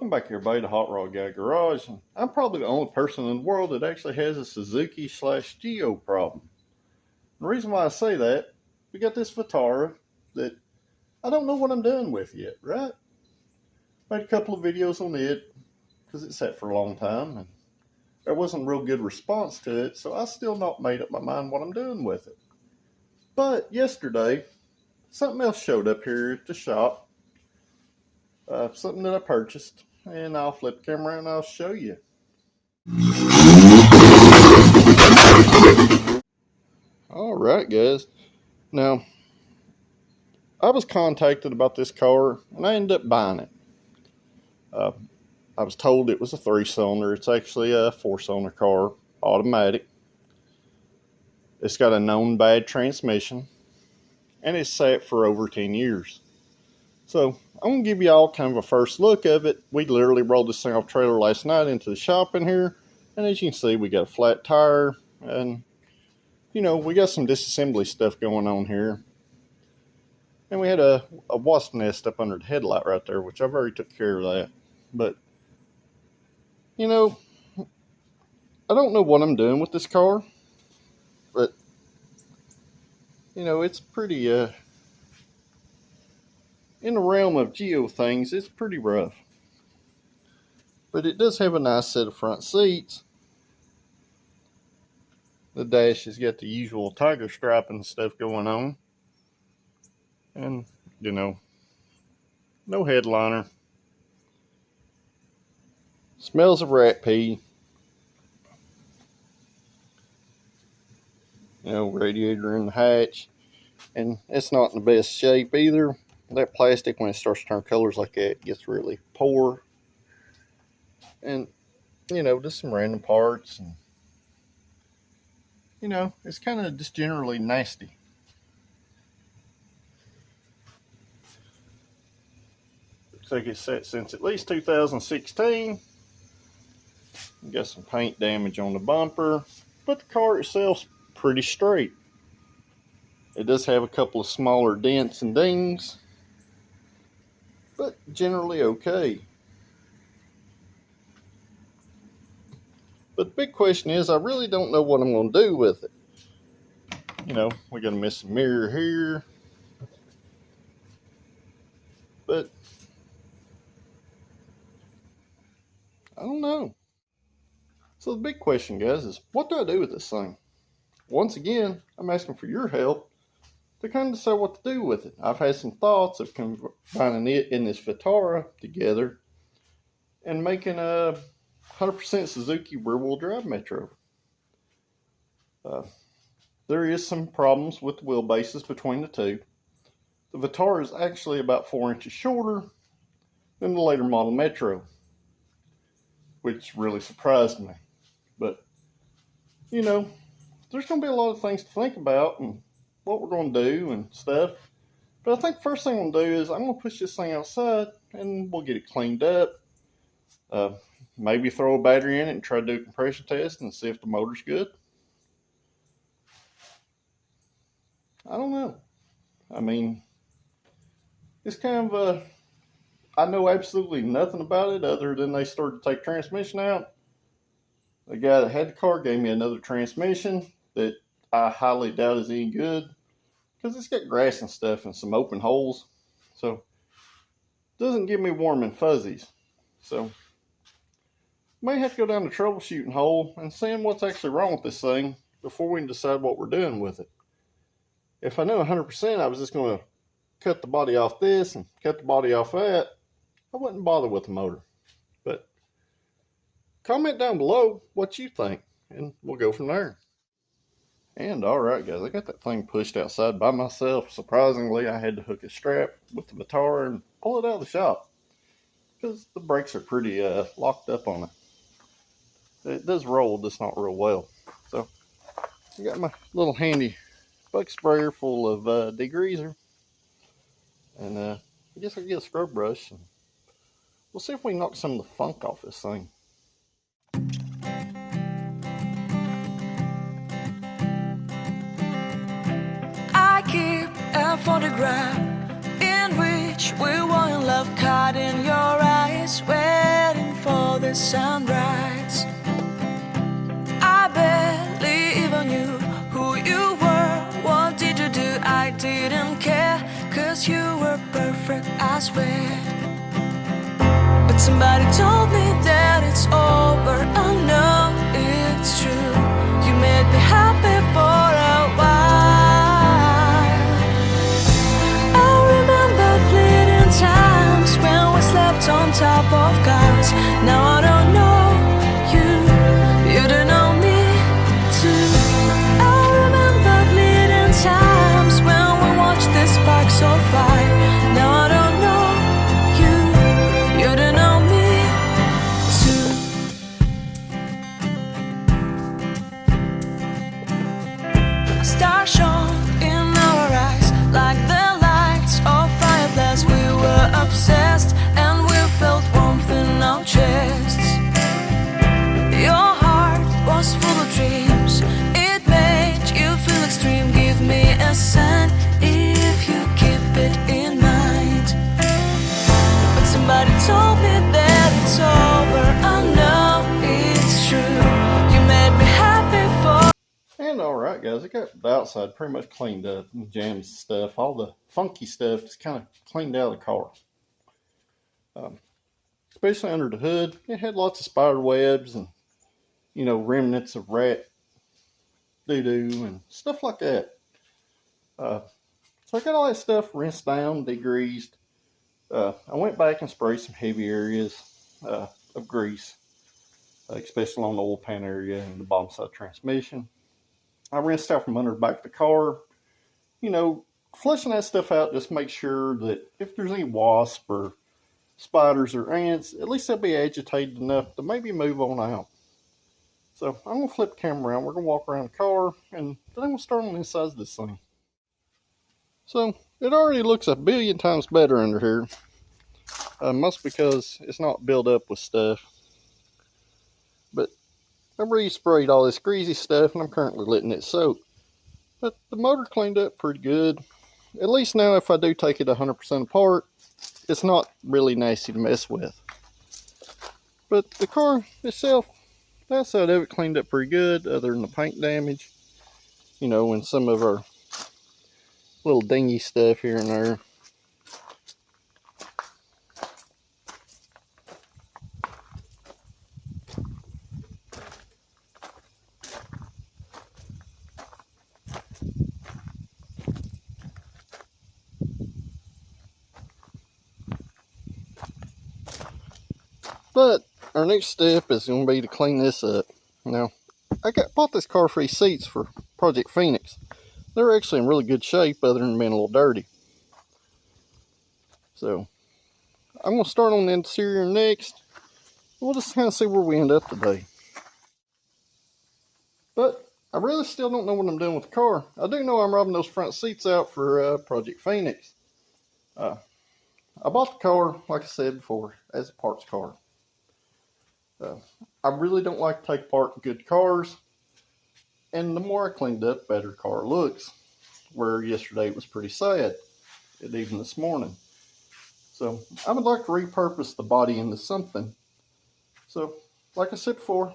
Welcome back everybody to Hot Rod Guy Garage. And I'm probably the only person in the world that actually has a Suzuki/Geo problem. And the reason why I say that, we got this Vitara that I don't know what I'm doing with yet, right? Made a couple of videos on it because it sat for a long time and there wasn't a real good response to it, so I still not made up my mind what I'm doing with it. But yesterday, something else showed up here at the shop. Something that I purchased, and I'll flip the camera and I'll show you. Alright guys, now I was contacted about this car and I ended up buying it. I was told it was a 3-cylinder. It's actually a 4-cylinder car, automatic. It's got a known bad transmission and it's sat for over 10 years. So I'm going to give you all kind of a first look of it. We literally rolled this thing off trailer last night into the shop in here. And as you can see, we got a flat tire. And, you know, we got some disassembly stuff going on here. And we had a wasp nest up under the headlight right there, which I've already took care of that. But, you know, I don't know what I'm doing with this car. But, you know, it's pretty, in the realm of Geo things, it's pretty rough. But it does have a nice set of front seats. The dash has got the usual tiger stripe and stuff going on. And, you know, no headliner. Smells of rat pee. You know, radiator in the hatch. And it's not in the best shape either. That plastic, when it starts to turn colors like that, gets really poor. And, you know, just some random parts. And, you know, it's kind of just generally nasty. Looks like it's sat since at least 2016. Got some paint damage on the bumper. But the car itself's pretty straight. It does have a couple of smaller dents and dings, but generally okay. But the big question is, I really don't know what I'm going to do with it. You know, we got a missing mirror here. But I don't know. So the big question, guys, is what do I do with this thing? Once again, I'm asking for your help to kind of decide what to do with it. I've had some thoughts of combining it in this Vitara together and making a 100% Suzuki rear-wheel drive Metro. There is some problems with the wheelbases between the two. The Vitara is actually about 4 inches shorter than the later model Metro, which really surprised me. But, you know, there's going to be a lot of things to think about and what we're going to do and stuff. But I think the first thing I'm going to do is I'm going to push this thing outside and we'll get it cleaned up. Maybe throw a battery in it and try to do a compression test and see if the motor's good. I don't know. I mean, it's kind of I know absolutely nothing about it other than they started to take transmission out. The guy that had the car gave me another transmission that I highly doubt is any good because it's got grass and stuff and some open holes. So it doesn't give me warm and fuzzies. So may have to go down the troubleshooting hole and seeing what's actually wrong with this thing before we can decide what we're doing with it. If I knew 100% I was just going to cut the body off this and cut the body off that, I wouldn't bother with the motor. But comment down below what you think and we'll go from there. And alright guys, I got that thing pushed outside by myself. Surprisingly, I had to hook a strap with the Vitara and pull it out of the shop because the brakes are pretty locked up on it. It does roll, just not real well. So I got my little handy bucket sprayer full of degreaser, and I guess I'll get a scrub brush and we'll see if we can knock some of the funk off this thing. I keep a photograph in which we were in love, caught in your eyes. Where every sunrise. I barely even knew who you were. What did you do? I didn't care, 'cause you were perfect, I swear. But somebody told me that it's over. I know it's true. You made me happy for a while. I remember fleeting times when we slept on top of cars. Now I don't know you, you don't know me too. I remember fleeting times when we watched the sparks so fire. Now I don't know you, you don't know me too. Stars shone in our eyes like the lights of fireflies. We were obsessed and we felt warmth in our chests. Your heart was full of dreams. It made you feel extreme. Give me a sign if you keep it in mind. But somebody told me that it's over. I know it's true. You made me happy for. And alright guys, I got the outside pretty much cleaned up. And jams and stuff. All the funky stuff is kind of cleaned out of the car. Especially under the hood. It had lots of spider webs and, you know, remnants of rat doo-doo and stuff like that. So I got all that stuff rinsed down, degreased. I went back and sprayed some heavy areas of grease, especially on the oil pan area and the bottom side transmission. I rinsed out from under the back of the car. You know, flushing that stuff out, just make sure that if there's any wasp or spiders or ants, at least they'll be agitated enough to maybe move on out. So I'm going to flip the camera around. We're going to walk around the car, and then I'm going to start on the inside of this thing. So it already looks a billion times better under here. Mostly because it's not built up with stuff. But I re-sprayed all this greasy stuff, and I'm currently letting it soak. But the motor cleaned up pretty good. At least now if I do take it 100% apart, it's not really nasty to mess with. But the car itself, that side of it cleaned up pretty good, other than the paint damage. You know, and some of our little dingy stuff here and there. But our next step is going to be to clean this up. Now, I bought this car for these seats for Project Phoenix. They're actually in really good shape other than being a little dirty. So, I'm going to start on the interior next. We'll just kind of see where we end up today. But I really still don't know what I'm doing with the car. I do know I'm robbing those front seats out for Project Phoenix. I bought the car, like I said before, as a parts car. I really don't like to take apart good cars, and the more I cleaned up, the better the car looks. Where yesterday it was pretty sad, and even this morning. So I would like to repurpose the body into something. So, like I said before,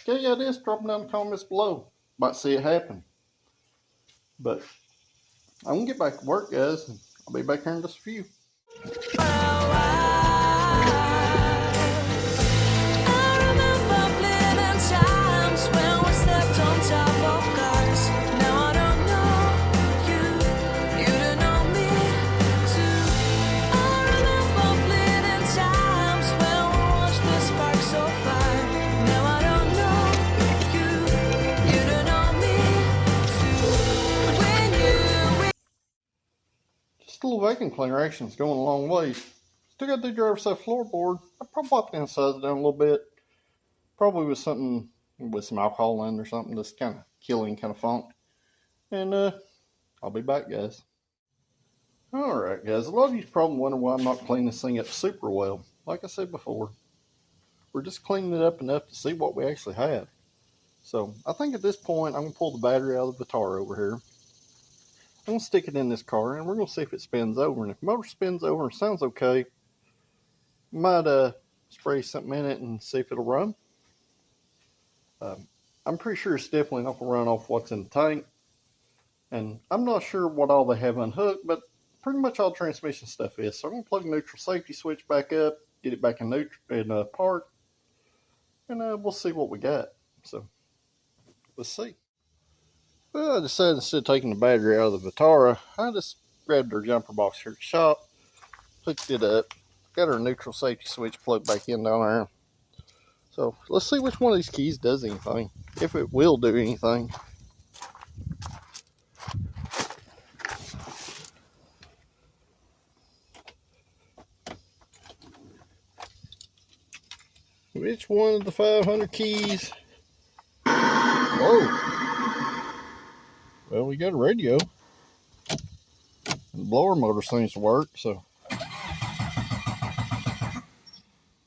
get your ideas, drop them down in the comments below. Might see it happen. But I'm gonna get back to work, guys, and I'll be back here in just a few. Just a little vacuum cleaner action is going a long way. Still got the driver's side floorboard. I probably wipe the insides down a little bit. Probably with something, with some alcohol in or something, just kind of killing kind of funk. And I'll be back, guys. Alright, guys. A lot of you probably wonder why I'm not cleaning this thing up super well. Like I said before, we're just cleaning it up enough to see what we actually have. So I think at this point I'm going to pull the battery out of the Vitara over here. I'm going to stick it in this car, and we're going to see if it spins over. And if the motor spins over and sounds okay, might spray something in it and see if it'll run. I'm pretty sure it's definitely not going to run off what's in the tank. And I'm not sure what all they have unhooked, but pretty much all transmission stuff is. So I'm going to plug the neutral safety switch back up, get it back in park, and we'll see what we got. So let's see. Well, I decided instead of taking the battery out of the Vitara, I just grabbed her jumper box here at the shop, hooked it up, got her neutral safety switch plugged back in down there. So let's see which one of these keys does anything, if it will do anything. Which one of the 500 keys? Whoa. Well, we got a radio. And the blower motor seems to work, so.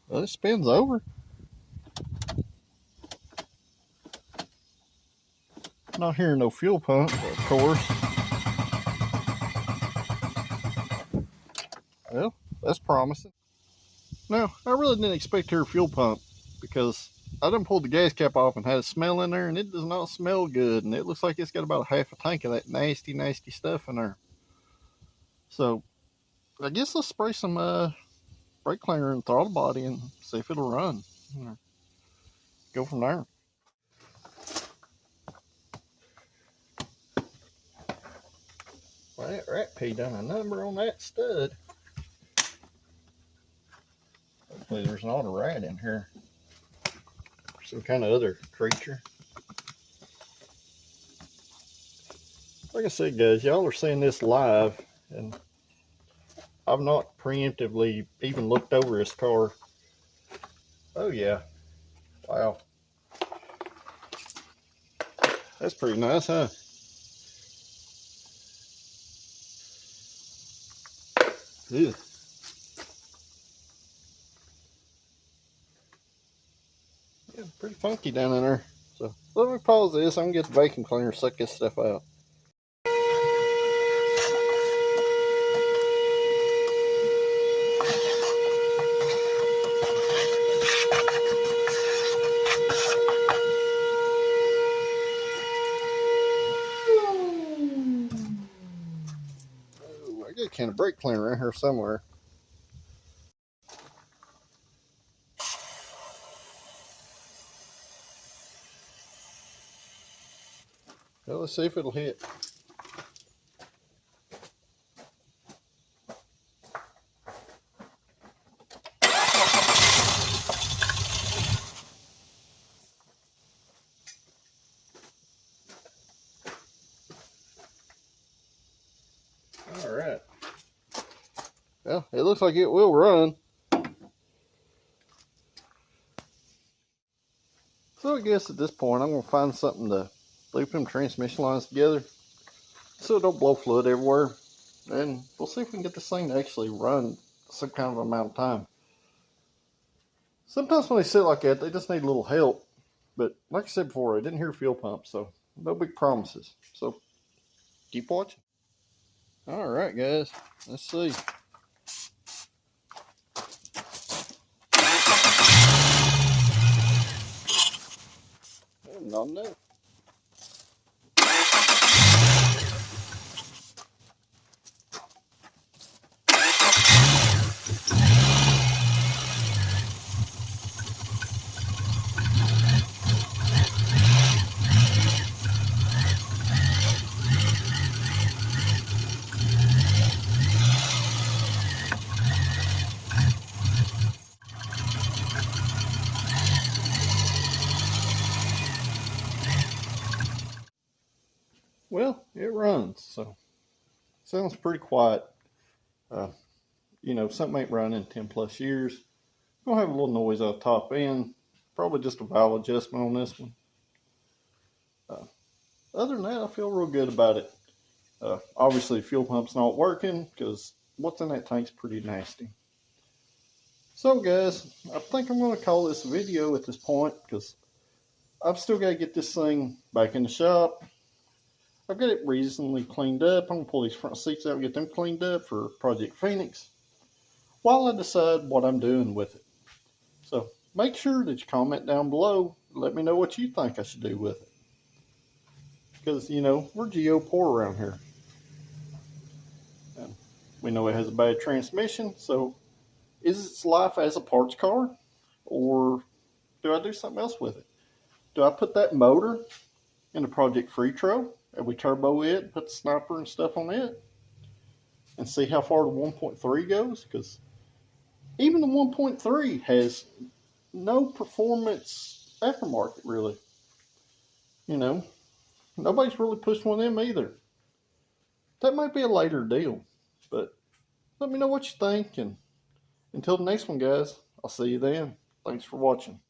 Well, it spins over. Not hearing no fuel pump, of course. Well, that's promising. Now, I really didn't expect to hear a fuel pump because I done pulled the gas cap off and had a smell in there, and it does not smell good. And it looks like it's got about a half a tank of that nasty, nasty stuff in there. So, I guess let's spray some brake cleaner in the throttle body and see if it'll run. Go from there. Well, that rat pee done a number on that stud. Hopefully there's not a rat in here. Some kind of other creature. Like I said, guys, y'all are seeing this live, and I've not preemptively even looked over this car. Oh yeah. Wow. That's pretty nice, huh? Ew. Yeah, pretty funky down in there. So let me pause this. I'm gonna get the vacuum cleaner, suck this stuff out. Oh, I got a can of brake cleaner in here somewhere. Well, let's see if it'll hit. All right. Well, it looks like it will run. So I guess at this point I'm going to find something to loop them transmission lines together so it don't blow fluid everywhere, and we'll see if we can get this thing to actually run some kind of amount of time. Sometimes when they sit like that, they just need a little help, but like I said before, I didn't hear fuel pump, so no big promises. So keep watching. All right, guys, let's see. Not enough. Well, it runs, so sounds pretty quiet. You know, something ain't run in 10 plus years. Gonna have a little noise out top end. Probably just a valve adjustment on this one. Other than that, I feel real good about it. Obviously, the fuel pump's not working because what's in that tank's pretty nasty. So, guys, I think I'm going to call this a video at this point because I've still got to get this thing back in the shop. I've got it reasonably cleaned up. I'm going to pull these front seats out and get them cleaned up for Project Phoenix while I decide what I'm doing with it. So make sure that you comment down below. Let me know what you think I should do with it. Because, you know, we're geo poor around here. And we know it has a bad transmission. So is its life as a parts car? Or do I do something else with it? Do I put that motor in the Project Freetro and we turbo it, put the sniper and stuff on it, and see how far the 1.3 goes? Because even the 1.3 has no performance aftermarket, really. You know, nobody's really pushed one of them either. That might be a later deal, but let me know what you think. And until the next one, guys, I'll see you then. Thanks for watching.